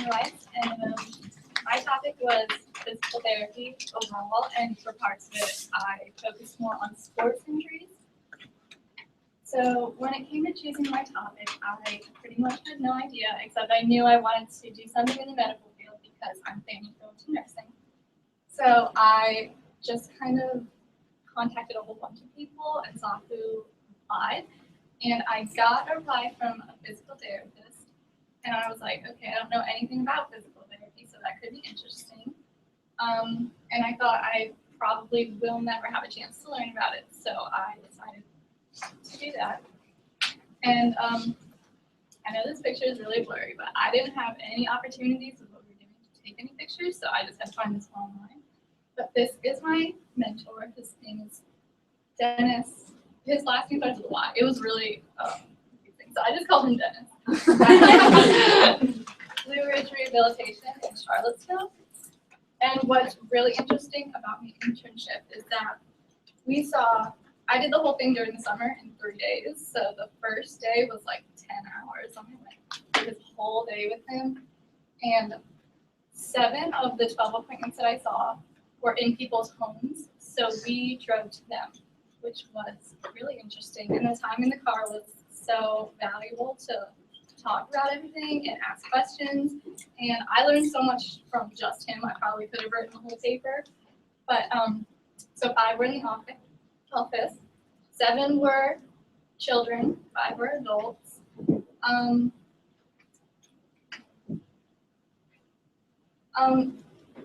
SRice, and my topic was physical therapy overall, and for parts of it, I focused more on sports injuries. So when it came to choosing my topic, I pretty much had no idea, except I knew I wanted to do something in the medical field because I'm planning to go into nursing. So I just kind of contacted a whole bunch of people and saw who applied, and I got a reply from a physical therapist, and I was like, okay, I don't know anything about physical therapy, so that could be interesting. And I thought I probably will never have a chance to learn about it, so I decided to do that. And I know this picture is really blurry, but I didn't have any opportunities with what we were doing to take any pictures, so I just had to find this online. But this is my mentor. His name is Dennis. His last name starts with a Y. It was really confusing, so I just called him Dennis. Blue Ridge Rehabilitation in Charlottesville. And what's really interesting about my internship is that I did the whole thing during the summer in 3 days. So the first day was like 10 hours. I went this whole day with him. And 7 of the 12 appointments that I saw were in people's homes. So we drove to them, which was really interesting. And the time in the car was so valuable to talk about everything and ask questions. And I learned so much from just him. I probably could have written the whole paper. But so 5 were in the office. 7 were children, 5 were adults.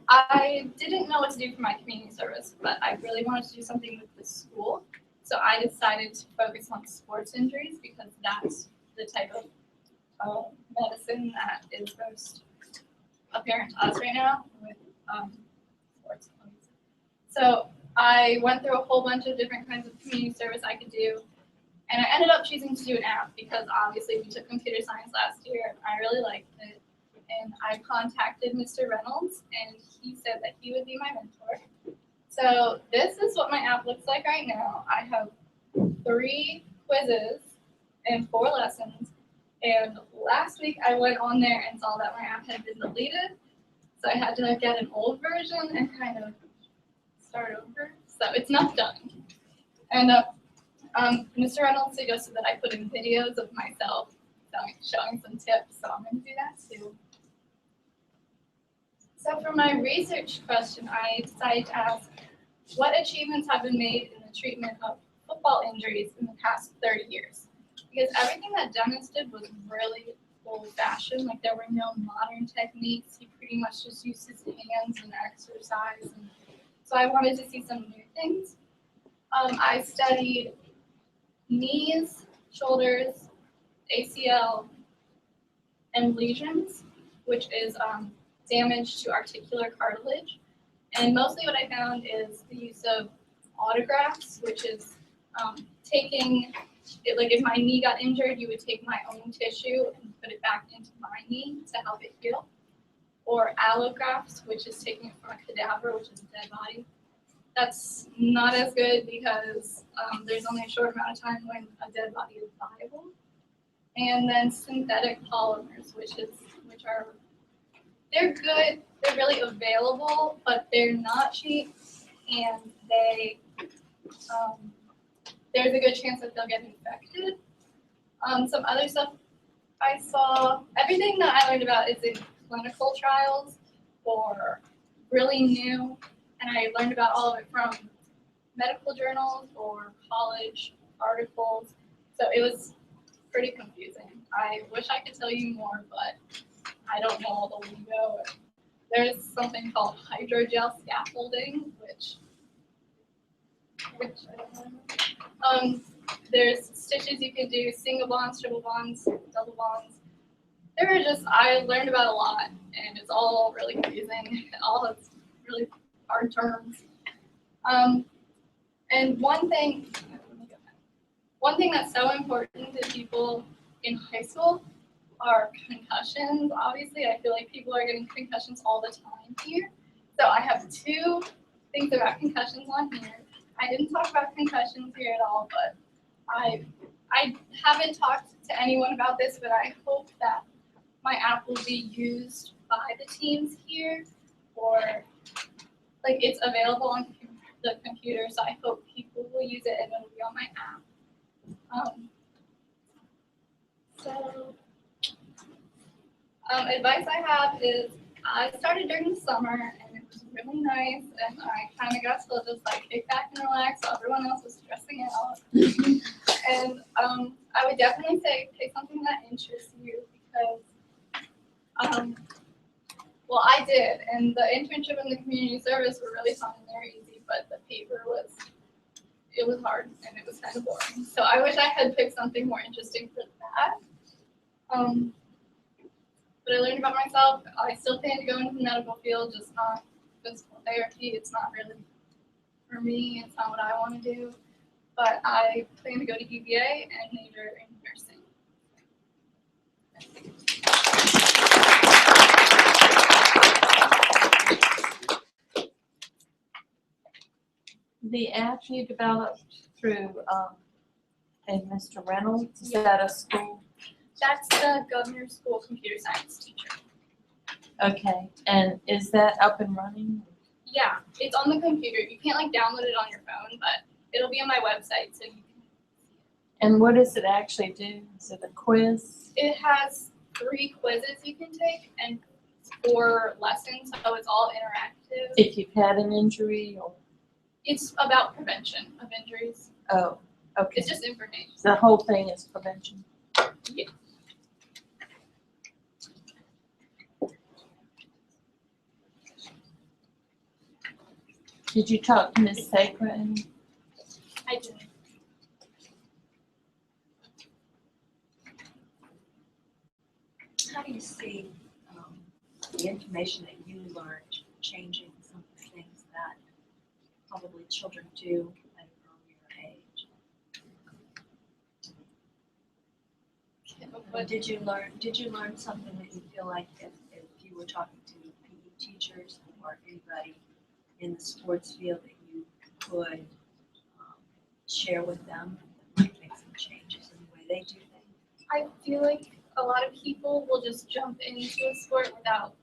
I didn't know what to do for my community service, but I really wanted to do something with the school. So I decided to focus on sports injuries because that's the type of medicine that is most apparent to us right now with sports. So I went through a whole bunch of different kinds of community service I could do, and I ended up choosing to do an app because obviously we took computer science last year and I really liked it. And I contacted Mr. Reynolds, and he said that he would be my mentor. So this is what my app looks like right now. I have 3 quizzes and 4 lessons. And last week I went on there and saw that my app had been deleted. So I had to get an old version and kind of start over. So it's not done. And Mr. Reynolds suggested that I put in videos of myself showing some tips. So I'm going to do that too. So for my research question, I decided to ask, what achievements have been made in the treatment of football injuries in the past 30 years? Because everything that Dennis did was really old-fashioned, like there were no modern techniques. He pretty much just used his hands and exercise. And so I wanted to see some new things. I studied knees, shoulders, ACL, and lesions, which is damage to articular cartilage. And mostly what I found is the use of autografts, which is taking, like if my knee got injured, you would take my own tissue and put it back into my knee to help it heal. Or allografts, which is taking it from a cadaver, which is a dead body. That's not as good because there's only a short amount of time when a dead body is viable. And then synthetic polymers, which are, they're good, they're really available, but they're not cheap, and there's a good chance that they'll get infected. Some other stuff I saw, everything that I learned about is in clinical trials or really new, and I learned about all of it from medical journals or college articles, so it was pretty confusing. I wish I could tell you more, but I don't know all the lingo. There's something called hydrogel scaffolding, which I don't know. There's stitches you can do, single bonds, triple bonds, double bonds. I learned about a lot, and it's all really confusing. All has really hard terms. And one thing that's so important to people in high school are concussions. Obviously, I feel like people are getting concussions all the time here. So I have 2 things about concussions on here. I didn't talk about concussions here at all, but I haven't talked to anyone about this, but I hope that my app will be used by the teams here, or like it's available on the computer, so I hope people will use it and it'll be on my app. Advice I have is I started during the summer and it was really nice, and I kind of got to just like kick back and relax while everyone else was stressing out. And I would definitely say pick something that interests you, because well, I did, and the internship and the community service were really fun and they were easy, but the paper was hard and it was kind of boring. So I wish I had picked something more interesting for that. But I learned about myself. I still plan to go into the medical field, just not physical therapy. It's not really for me. It's not what I want to do. But I plan to go to UVA and major in nursing. The app you developed through a Mr. Reynolds, is that a school? That's the governor's school computer science teacher. Okay, and is that up and running? Yeah, it's on the computer. You can't like download it on your phone, but it'll be on my website, so you can. And what does it actually do? Is it a quiz? It has 3 quizzes you can take and 4 lessons, so it's all interactive. If you've had an injury or? It's about prevention of injuries. Oh, okay. It's just information. The whole thing is prevention? Yeah. Did you talk to Ms. Sacra? I did. How do you see the information that you learned changing some of the things that probably children do at an earlier age? But Did you learn something that you feel like if you were talking to PE teachers or anybody in the sports field that you could share with them that might make some changes in the way they do things? I feel like a lot of people will just jump into a sport without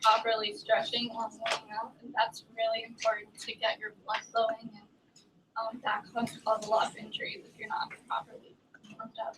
properly stretching or warming up, and that's really important to get your blood flowing, and that can cause a lot of injuries if you're not properly warmed up.